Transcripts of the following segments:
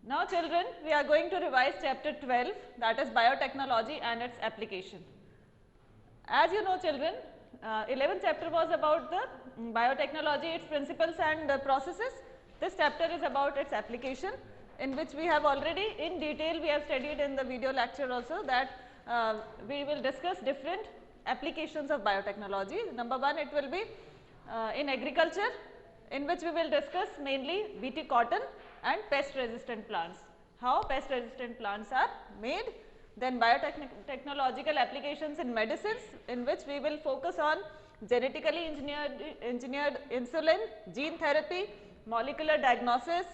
Now children, we are going to revise chapter 12, that is biotechnology and its application. As you know children, 11th chapter was about the biotechnology, its principles and processes. This chapter is about its application, in which we have already in detail we have studied in the video lecture also that we will discuss different applications of biotechnology. Number one, it will be in agriculture, in which we will discuss mainly BT cotton and pest resistant plants, how pest resistant plants are made. Then biotechnological applications in medicines, in which we will focus on genetically engineered insulin, gene therapy, molecular diagnosis,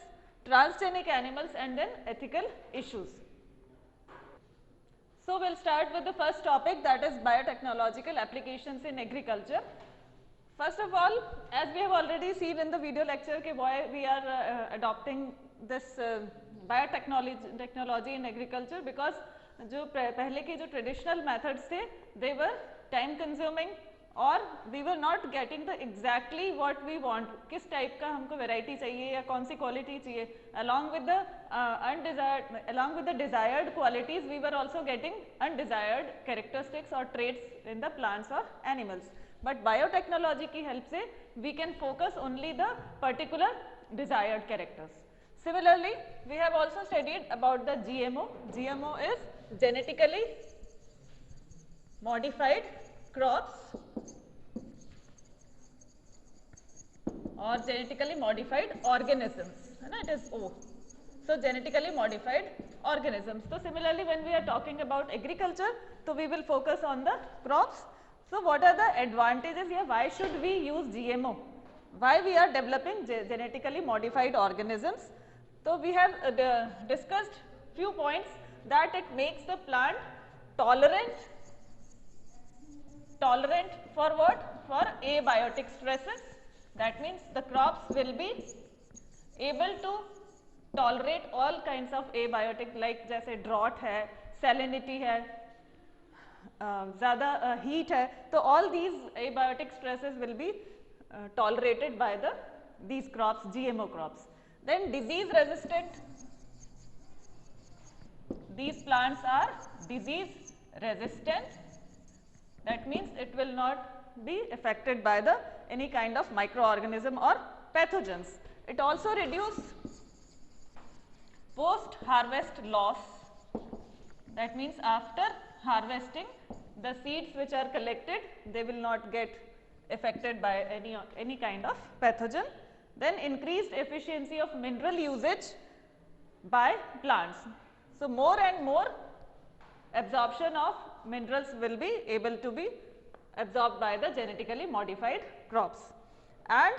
transgenic animals and then ethical issues. So, we will start with the first topic, that is biotechnological applications in agriculture. First of all, as we have already seen in the video lecture why we are adopting this biotechnology in agriculture, because जो पहले के जो traditional methods थे they were time consuming और we were not getting the exactly what we want, किस type का हमको variety चाहिए या कौन सी क्वालिटी चाहिए, along with the desired qualities we were also getting undesired characteristics or traits in the plants or animals. But biotechnology की help से we can focus only the particular desired characters. Similarly, we have also studied about the GMO. GMO is genetically modified crops or genetically modified organisms, है ना, it is O. So, genetically modified organisms. So, similarly when we are talking about agriculture, so we will focus on the crops. So, what are the advantages here? Why should we use GMO? Why we are developing genetically modified organisms? So, we have discussed few points, that it makes the plant tolerant for what? For abiotic stresses. That means the crops will be able to tolerate all kinds of abiotic, like जैसे drought है, salinity है, ज़्यादा heat है, तो all these abiotic stresses will be tolerated by these crops, GMO crops. Then disease resistant, these plants are disease resistant, that means it will not be affected by any kind of microorganism or pathogens. It also reduces post harvest loss, that means after harvesting the seeds which are collected, they will not get affected by any kind of pathogen. Then increased efficiency of mineral usage by plants. So, more and more absorption of minerals will be able to be absorbed by the genetically modified crops, and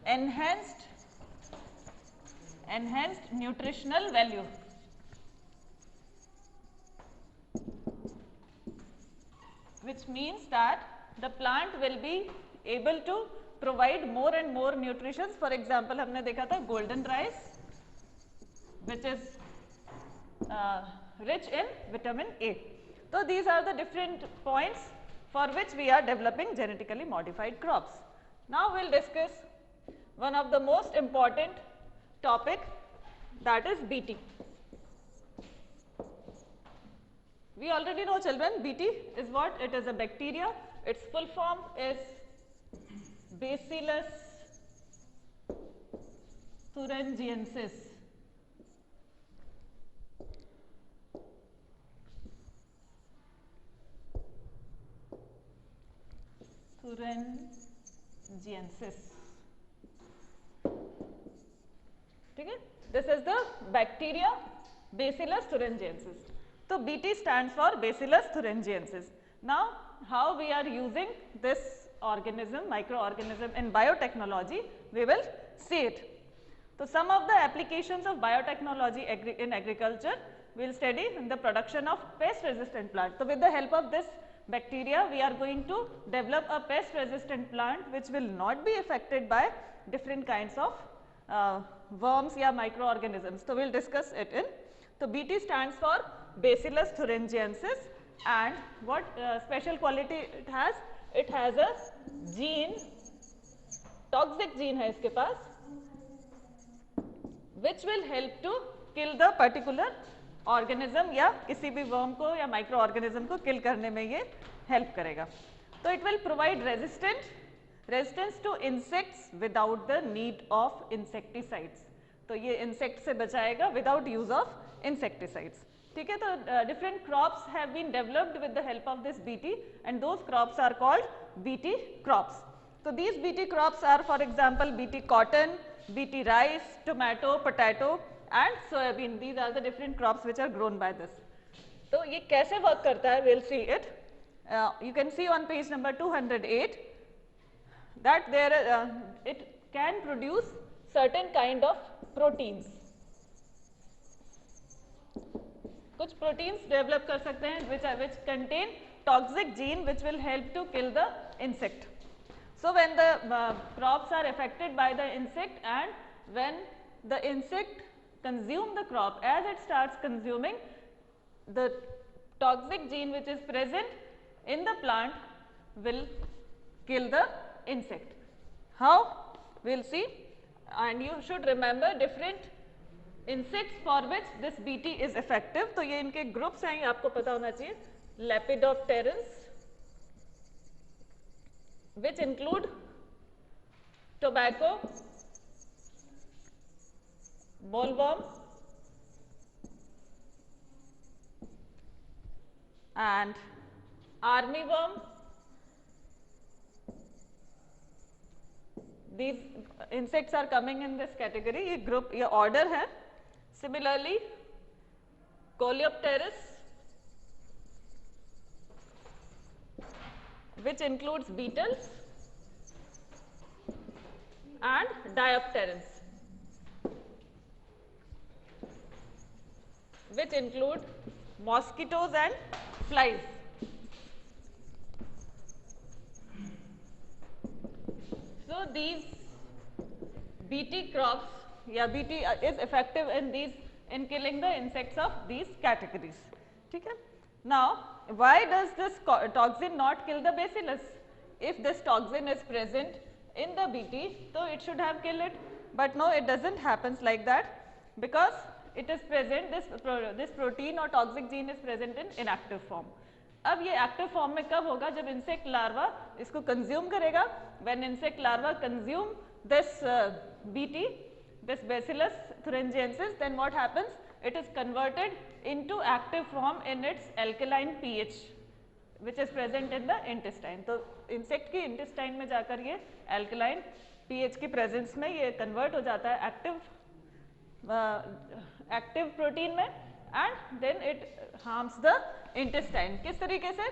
enhanced nutritional value. Which means that the plant will be able to provide more and more nutrition. For example, हमने देखा था golden rice, which is rich in vitamin A. So, these are the different points for which we are developing genetically modified crops. Now, we will discuss one of the most important topic, that is BT. We already know children, BT is what? It is a bacteria. Its full form is Bacillus thuringiensis. ठीक है, this is the bacteria Bacillus thuringiensis. So, BT stands for Bacillus thuringiensis. Now, how we are using this organism, microorganism in biotechnology, we will see it. So, some of the applications of biotechnology in agriculture we will study in the production of pest resistant plants. So, with the help of this bacteria, we are going to develop a pest resistant plant which will not be affected by different kinds of worms or microorganisms. So, we will discuss it in. So, BT stands for Bacillus thuringiensis, and what special quality it has? It has a gene, toxic gene है इसके पास, which will help to kill the particular organism या किसी भी worm को या micro organism को किल करने में ये हेल्प करेगा. तो it will provide resistance to insects without the need of insecticides. तो ये इंसेक्ट से बचाएगा विदाउट यूज ऑफ इंसेक्टिसाइड्स. ठीक है. तो different crops have been developed with the help of this BT and those crops are called BT crops. So these BT crops are, for example, BT cotton, BT rice, tomato, potato and soybean. These are the different crops which are grown by this. तो ये कैसे work करता है? We'll see it. You can see on page number 208 that it can produce certain kind of proteins. कुछ proteins develop कर सकते हैं which contain toxic gene which will help to kill the insect. So when the crops are affected by the insect and when the insect consume the crop, as it starts consuming, the toxic gene which is present in the plant will kill the insect. How? We will see, and you should remember different insects for which this BT is effective. तो ये इनके groups हैं, ये आपको पता होना चाहिए. Lepidopterans, which include tobacco, bollworm and armyworm. These insects are coming in this category. ये group, ये order है. Similarly, Coleopterus, which includes beetles and Diopterans, which include mosquitoes and flies. So these BT crops, BT is effective in killing the insects of these categories. ठीक है. Now, why does this toxin not kill the bacillus? If this toxin is present in the BT, so it should have killed it, but no, it doesn't happen like that, because it is present, this protein or toxic gene is present in inactive form. अब ये active form में कब होगा? जब insect larva इसको consume करेगा. When insect larva consume this BT, this bacillus thuringiensis, then what happens? It is converted into active form in its alkaline pH, which is present in the intestine. तो insect की intestine में जाकर ये alkaline pH की presence में ये convert हो जाता है एक्टिव प्रोटीन में, and then it harms the intestine. किस तरीके से?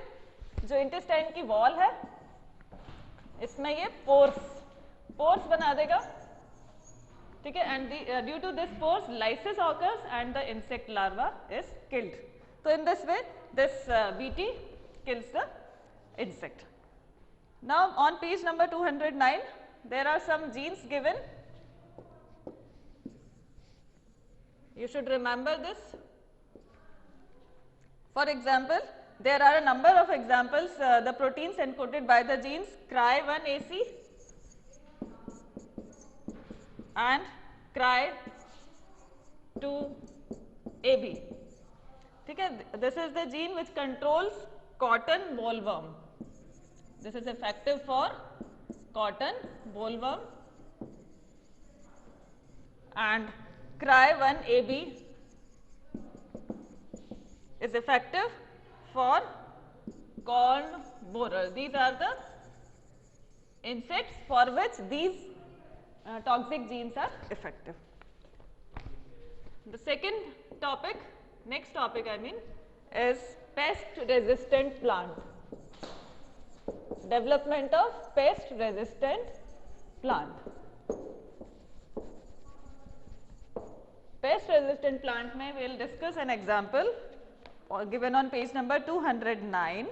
जो इंटेस्टाइन की वॉल है इसमें ये पोर्स बना देगा. ठीक है. And due to this pore lysis occurs and the insect larva is killed. तो in this way this BT kills the insect. Now on page number 209 there are some genes given. You should remember this. For example, there are a number of examples, the proteins encoded by the genes Cry1AC and Cry2AB. ठीक है. This is the gene which controls cotton bollworm. This is effective for cotton bollworm, and Cry1AB is effective for corn borer. These are the insects for which these toxic genes are effective. The next topic is pest resistant plant. Development of pest resistant plant. Pest resistant plant में we will discuss an example given on page number 209.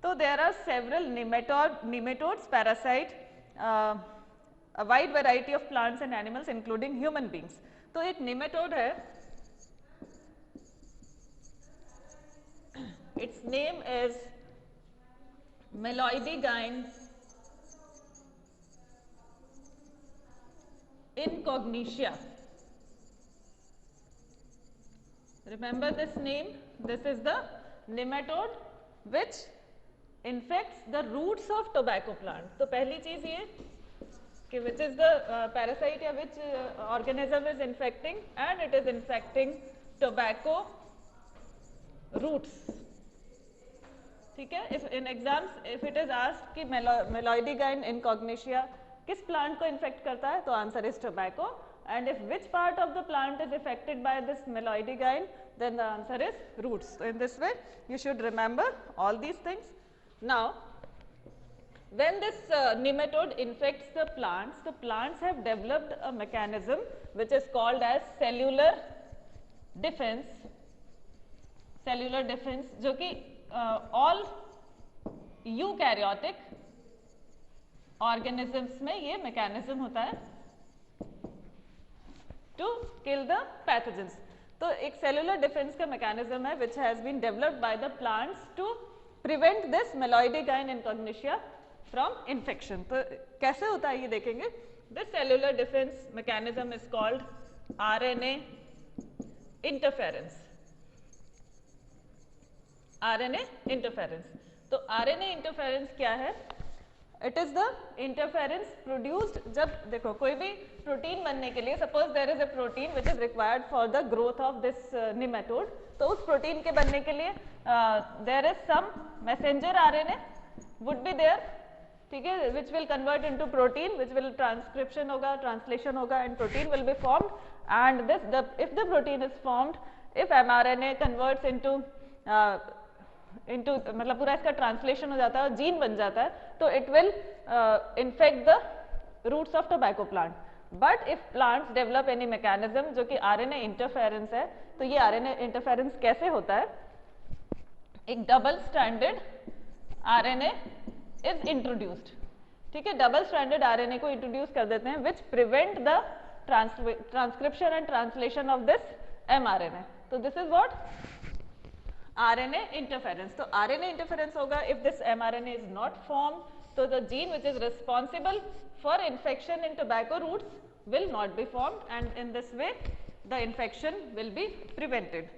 So there are several nematodes, parasite, a wide variety of plants and animals including human beings. तो एक nematode है, its name is Meloidigyne incognitia. remember this name, this is the nematode which infects the roots of tobacco plant. तो पहली चीज ये कि which is the parasite या which organism is infecting, and it is infecting tobacco roots. ठीक है, if in exams if it is asked कि meloidigine incognitia किस plant को infect करता है, तो answer is tobacco, and if which part of the plant is affected by this meloidigine, then the answer is roots. So in this way you should remember all these things. Now when this nematode infects the plants have developed a mechanism which is called as cellular defense जो कि all eukaryotic organisms में ये mechanism होता है to kill the pathogens. तो एक cellular defense का mechanism है which has been developed by the plants to prevent this meloidigine incognitia from infection. तो कैसे होता है ये देखेंगे. This cellular defense mechanism is called RNA interference. RNA interference. तो RNA interference क्या है? It is the interference produced जब देखो कोई भी प्रोटीन बनने के लिए, suppose there is a protein which is required for the growth of this nematode, तो उस प्रोटीन के बनने के लिए there is some messenger RNA would be there, ठीक है, which will convert into protein, which will transcription होगा, translation होगा, and protein will be formed. And this if the protein is formed, if mRNA converts into मतलब पूरा इसका translation हो जाता है और जीन बन जाता है, तो it will infect the roots of tobacco plant. But if plants develop any mechanism जो कि आरएनए इंटरफेरेंस है, तो ये आरएनए इंटरफेरेंस कैसे होता है? एक double stranded RNA is introduced. ठीक है, डबल स्ट्रैंडेड आरएनए को इंट्रोड्यूस कर देते हैं which prevent the transcription and translation of this mRNA. तो this is what RNA interference. तो RNA interference होगा if this mRNA is not formed, so the gene which is responsible for infection in tobacco roots will not be formed, and in this way the infection will be prevented.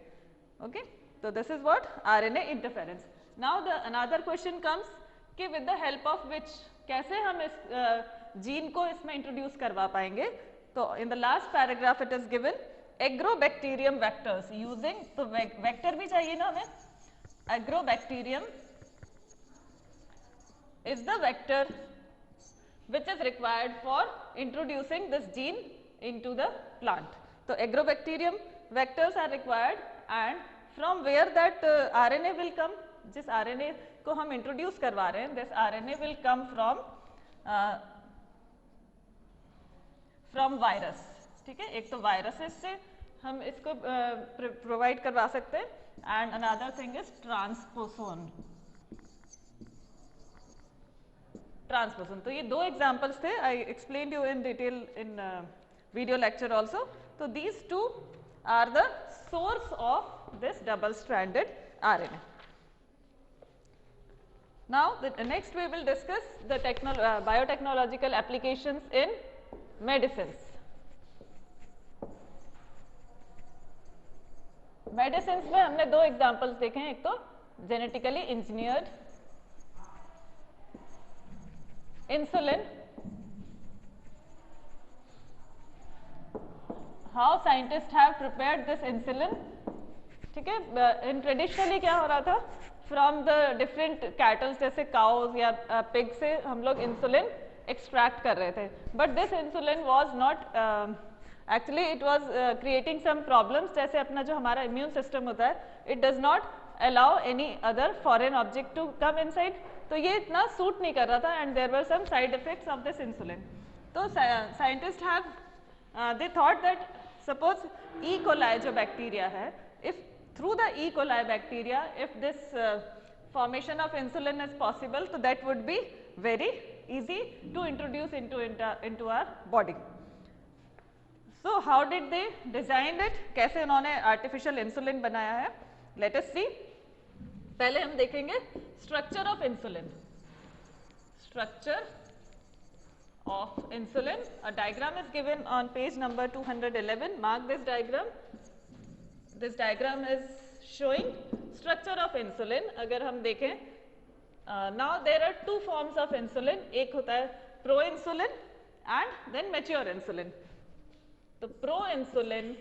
Okay, so this is what RNA interference. Now the another question comes कि with the help of which कैसे हम इस gene को इसमें introduce करवा पाएंगे. तो in the last paragraph it is given Agrobacterium vectors using, तो वेक्टर भी चाहिए ना हमें. Agrobacterium is the vector which is required for introducing this gene into the plant. तो Agrobacterium vectors are required, and from where that RNA will come, जिस RNA को हम introduce करवा रहे हैं, this RNA will come from virus. ठीक है, एक तो वायरसेस से हम इसको प्रोवाइड करवा सकते हैं, and another thing is transposon. तो ये दो एग्जांपल्स थे. I explained you in detail in video lecture also. तो these two are the source of this double stranded RNA. Now next we will discuss the biotechnological applications in medicines. Medicines में हमने दो examples देखे हैं. एक तो genetically engineered insulin, how scientist have prepared this insulin. ठीक है, in traditionally क्या हो रहा था, फ्रॉम द डिफरेंट कैटल्स जैसे काउज या पिग से हम लोग इंसुलिन एक्सट्रैक्ट कर रहे थे. But this insulin was not actually it was creating some problems. जैसे अपना जो हमारा इम्यून सिस्टम होता है, it does not allow any other foreign object to come inside. तो ये इतना सूट नहीं कर रहा था, and there were some side effects of this insulin. तो scientist have they thought that suppose E coli जो बैक्टीरिया है, if through the E coli bacteria if this formation of insulin is possible, so that would be very easy to introduce into our body. So how did they design it? कैसे उन्होंने artificial insulin बनाया है? Let us see. पहले हम देखेंगे structure of insulin. Structure of insulin. A diagram is given on page number 211. Mark this diagram. This diagram is showing structure of insulin. अगर हम देखें, now there are two forms of insulin. एक होता है proinsulin and then mature insulin. तो proinsulin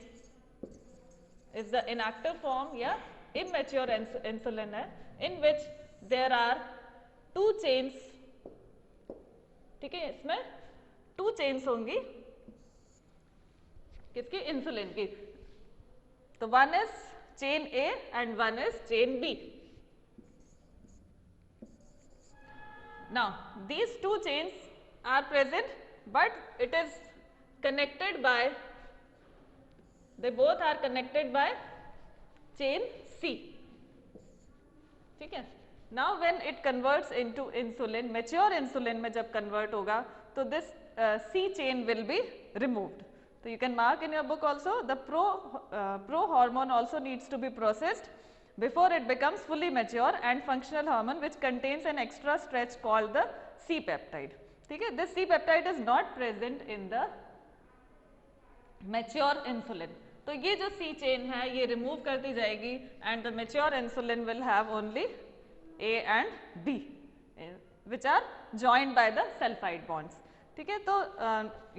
is the inactive form या immature insulin है, in which there are two chains. ठीक है, इसमें two chains होंगी किसकी? इंसुलिन की. तो one is chain A and one is chain B. Now these two chains are present, but it is connected by, they both are connected by chain C. ठीक है. Now when it converts into insulin, mature insulin में जब convert होगा तो this C chain will be removed. So you can mark in your book also, the pro hormone also needs to be processed before it becomes fully mature, and functional hormone which contains an extra stretch called the C peptide. ठीक है. This C peptide is not present in the mature insulin. तो ये जो C chain है ये remove कर दी जाएगी and the mature insulin will have only A and B which are joined by the sulphide bonds. ठीक है. तो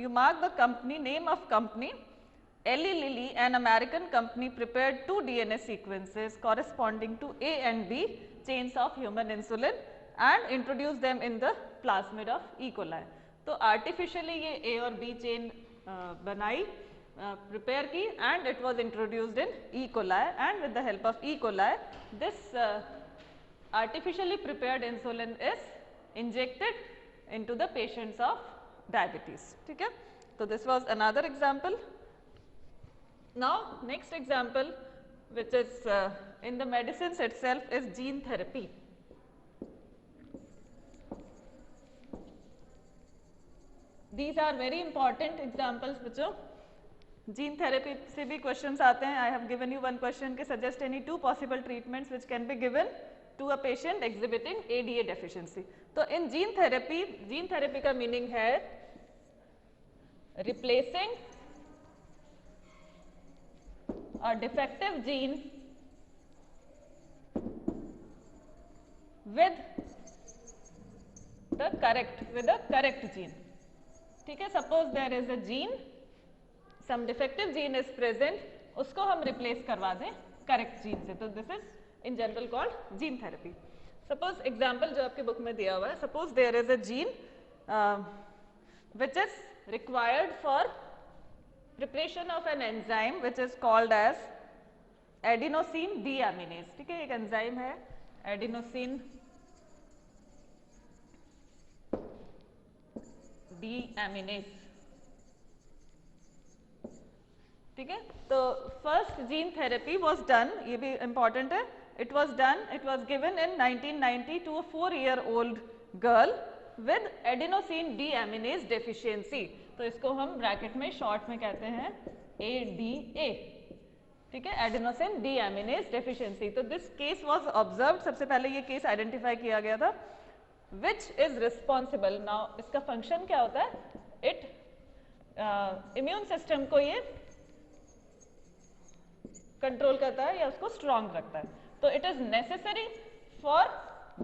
you mark the company name of company. Eli Lilly, an American company, prepared 2 DNA sequences corresponding to A and B chains of human insulin and introduced them in the plasmid of E. coli. तो artificially ये A और B chain बनाई, prepare की, and it was introduced in E. coli, and with the help of E. coli this artificially prepared insulin is injected into the patients of diabetes. ठीक है. So this was another example. Now next example, which is in the medicines itself, is gene therapy. These are very important examples बच्चों. Gene therapy से भी questions आते हैं. I have given you one question के suggest any 2 possible treatments which can be given to a patient exhibiting ADA deficiency. तो इन gene therapy का meaning है replacing a defective gene with a correct gene. ठीक है. Suppose there is a gene, some defective gene is present, उसको हम replace करवा दें करेक्ट जीन से. तो this is in general called gene therapy. Suppose example जो आपके बुक में दिया हुआ है, suppose there is a gene which is required for preparation of an enzyme which is called as adenosine deaminase. ठीक है. एक एंजाइम है एडिनोसिन डीएमिनेज. ठीक है. तो first gene therapy was done, ये भी इंपॉर्टेंट है, it was given in 1990 to a 4-year-old girl with adenosine deaminase deficiency. तो इसको हम ब्रैकेट में शॉर्ट में कहते हैं ADA. ठीक है. Adenosine deaminase deficiency. तो दिस केस वाज ऑब्जर्व्ड. सबसे पहले ये केस आइडेंटिफाई किया गया था. विच इज रिस्पॉन्सिबल. नाउ इसका फंक्शन क्या होता है? इट इम्यून सिस्टम को ये कंट्रोल करता है या उसको स्ट्रांग रखता है. तो it is necessary for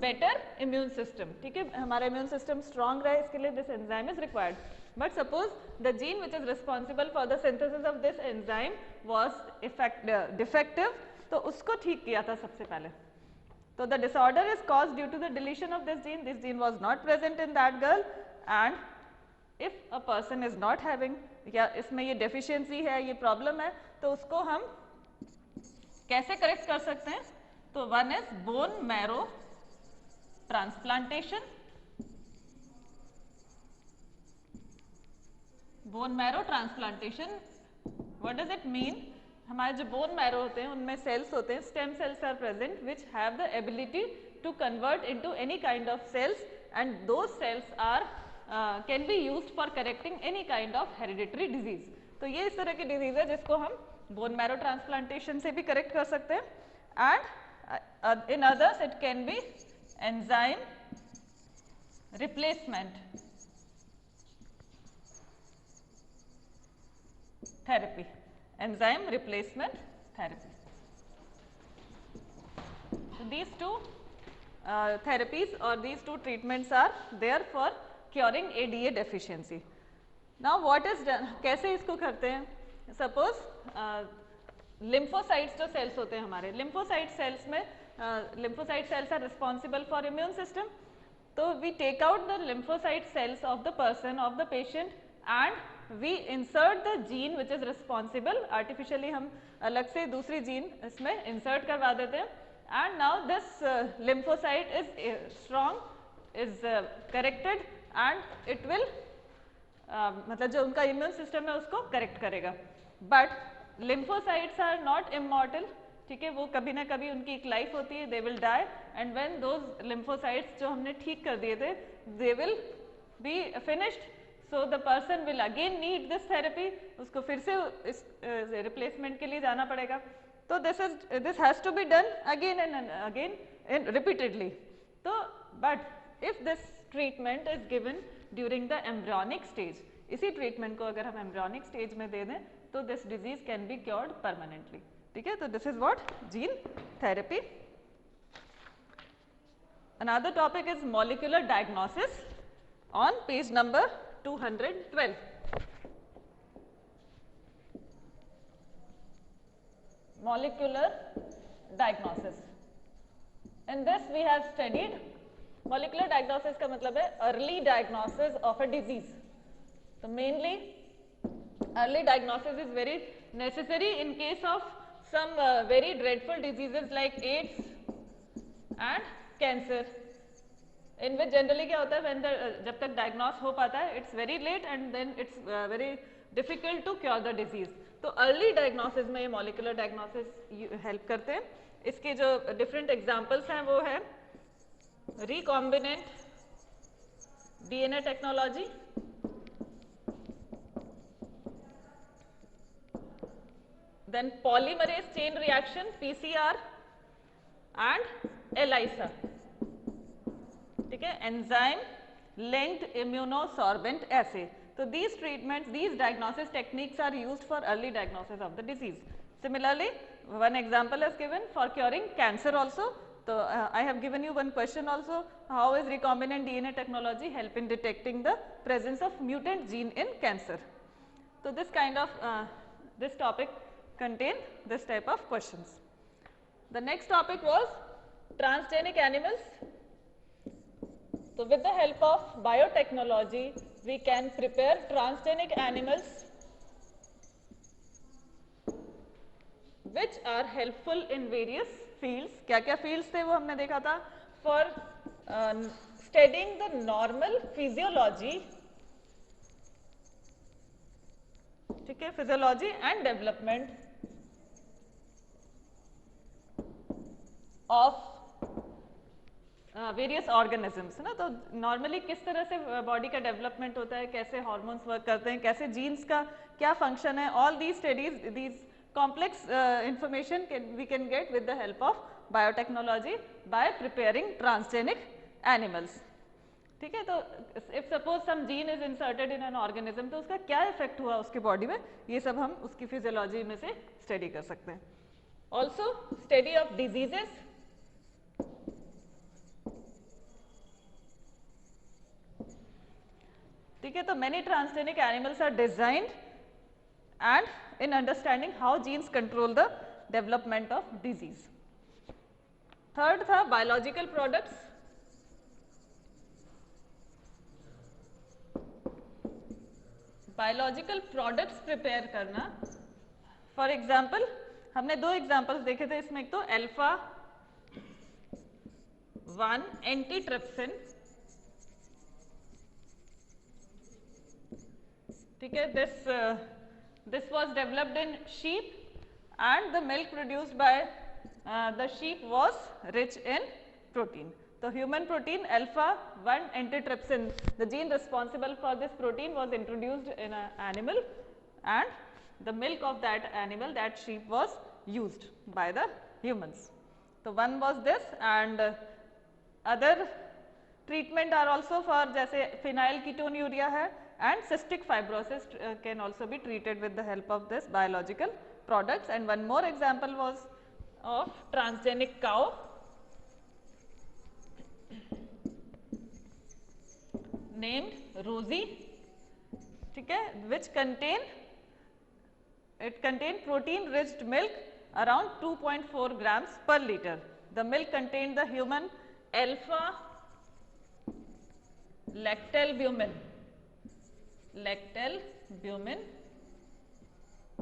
better immune system. ठीक है. हमारा इम्यून सिस्टम स्ट्रांग रहे, इसके लिए this enzyme is required. But suppose the gene which is responsible for the synthesis of this enzyme was defective. तो उसको ठीक किया था सबसे पहले. तो the disorder is caused due to the deletion of this gene was not present in that girl, and if a person is not having, या इसमें ये डेफिशिएंसी है, ये प्रॉब्लम है, तो उसको हम कैसे करेक्ट कर सकते हैं? तो one is bone marrow transplantation. Bone marrow transplantation, what does it mean? हमारे जो बोन मैरो होते हैं उनमें सेल्स होते हैं, stem cells are present which have the ability to convert into any kind of cells, and those cells are can be used for correcting any kind of hereditary disease. तो ये इस तरह की डिजीज है जिसको हम बोन मैरो ट्रांसप्लांटेशन से भी करेक्ट कर सकते हैं. And in others it can be enzyme replacement therapy. Enzyme replacement therapy. these two therapies or these two treatments are there for curing ADA deficiency. Now what is done, कैसे इसको करते हैं? Suppose lymphocytes जो cells होते हैं हमारे, lymphocyte cells में lymphocyte cells are responsible for immune system. So we take out the lymphocyte cells of the person, of the patient, and we insert the gene which is responsible. Artificially हम अलग से दूसरी gene इसमें insert करवा देते हैं. And now this lymphocyte is strong, is corrected, and it will मतलब जो उनका immune system है उसको correct करेगा. But lymphocytes are not immortal. ठीक है, वो कभी ना कभी उनकी एक लाइफ होती है, they will die, and when those lymphocytes जो हमने ठीक कर दिए थे, they will be finished. So the person will again need this therapy. उसको फिर से इस replacement के लिए जाना पड़ेगा. So this has to be done again and again and repeatedly. So but if this treatment is given during the embryonic stage, इसी treatment को अगर हम embryonic stage में दे दें, तो this disease can be cured permanently. ठीक है, तो this is what gene therapy. Another topic is molecular diagnosis on page number 212. Molecular diagnosis. In this we have studied molecular diagnosis का मतलब है early diagnosis of a disease. So mainly early diagnosis is very necessary in case of some very dreadful diseases like AIDS and cancer, in which generally क्या होता है when the जब तक diagnose हो पाता है it's very late and then it's very difficult to cure the disease. तो early diagnosis में ये मॉलिकुलर डायग्नोसिस हेल्प करते हैं. इसके जो डिफरेंट एग्जांपल्स हैं वो है recombinant DNA technology, then polymerase chain reaction PCR and ELISA. ठीक है, enzyme linked immunosorbent assay. So these treatments, these diagnosis techniques are used for early diagnosis of the disease. Similarly, one example is given for curing cancer also. So I have given you one question also, how is recombinant DNA technology help in detecting the presence of mutant gene in cancer? So this kind of this topic contain this type of questions. The next topic was transgenic animals. So with the help of biotechnology, we can prepare transgenic animals which are helpful in various fields. क्या क्या fields थे वो हमने देखा था. For studying the normal physiology, ठीक है, physiology and development of various organisms है ना. तो नॉर्मली किस तरह से बॉडी का डेवलपमेंट होता है, कैसे हार्मोन्स वर्क करते हैं, कैसे जीन्स का क्या फंक्शन है, all these studies, these complex information we can get with the help of biotechnology by preparing transgenic animals. ठीक है, तो if suppose some gene is inserted in an organism, तो उसका क्या इफेक्ट हुआ उसके बॉडी में, ये सब हम उसकी फिजियोलॉजी में से स्टडी कर सकते हैं. Also study of diseases. ठीक है, तो many transgenic animals are designed and in understanding how genes control the development of disease. Third था biological products. Biological products prepare करना. फॉर एग्जाम्पल हमने दो एग्जाम्पल्स देखे थे इसमें. एक तो अल्फा 1 एंटीट्रिप्सिन. ठीक है, this was developed in sheep and the milk produced by the sheep was rich in protein. So human protein alpha 1 antitrypsin, the gene responsible for this protein was introduced in an animal, and the milk of that animal, that sheep, was used by the humans. So one was this, and other treatment are also for जैसे phenylketonuria है, and cystic fibrosis can also be treated with the help of this biological products. And one more example was of transgenic cow. named Rosie, ठीक है, which contained protein-rich milk around 2.4 grams per liter. The milk contained the human alpha lactalbumin.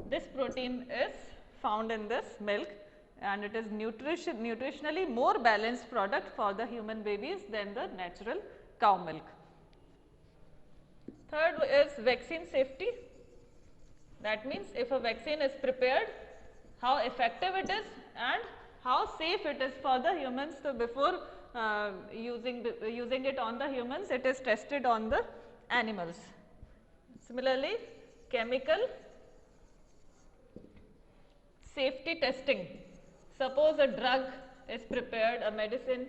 This protein is found in this milk, and it is nutritionally more balanced product for the human babies than the natural cow milk. Third is vaccine safety. That means if a vaccine is prepared, how effective it is and how safe it is for the humans. So before using it on the humans, it is tested on the animals. Similarly, chemical safety testing. Suppose a drug is prepared, a medicine,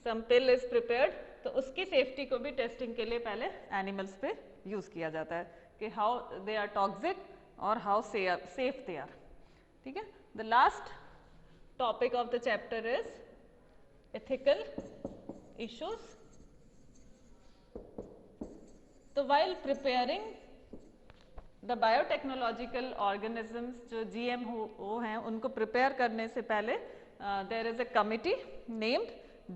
some pill is prepared, तो उसकी safety को भी testing के लिए पहले animals पे use किया जाता है कि हाउ दे आर टॉक्सिक और हाउ सेफ दे आर. ठीक है. The last topic of the chapter is ethical issues. तो while preparing the biotechnological organisms, जो GMO हैं, उनको प्रिपेयर करने से पहले there is a committee named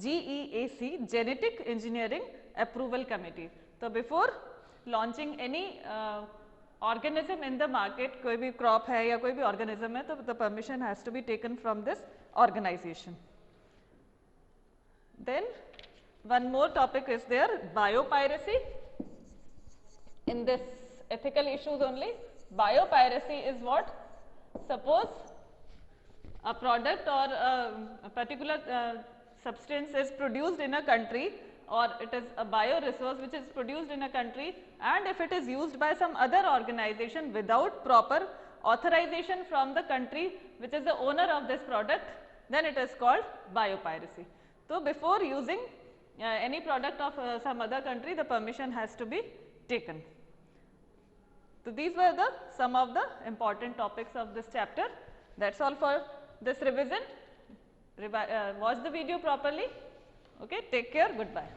GEAC, Genetic Engineering Approval Committee. So before launching any organism in the market, कोई भी crop है या कोई भी organism है, तो the permission has to be taken from this organization. Then one more topic is there, biopiracy. In this ethical issues only, biopiracy is what? Suppose a product or a particular substance is produced in a country, or it is a bioresource which is produced in a country, and if it is used by some other organization without proper authorization from the country which is the owner of this product, then it is called biopiracy. So before using any product of some other country, the permission has to be taken. So these were some of the important topics of this chapter. That's all for this revision. Watch the video properly. Okay, take care, goodbye.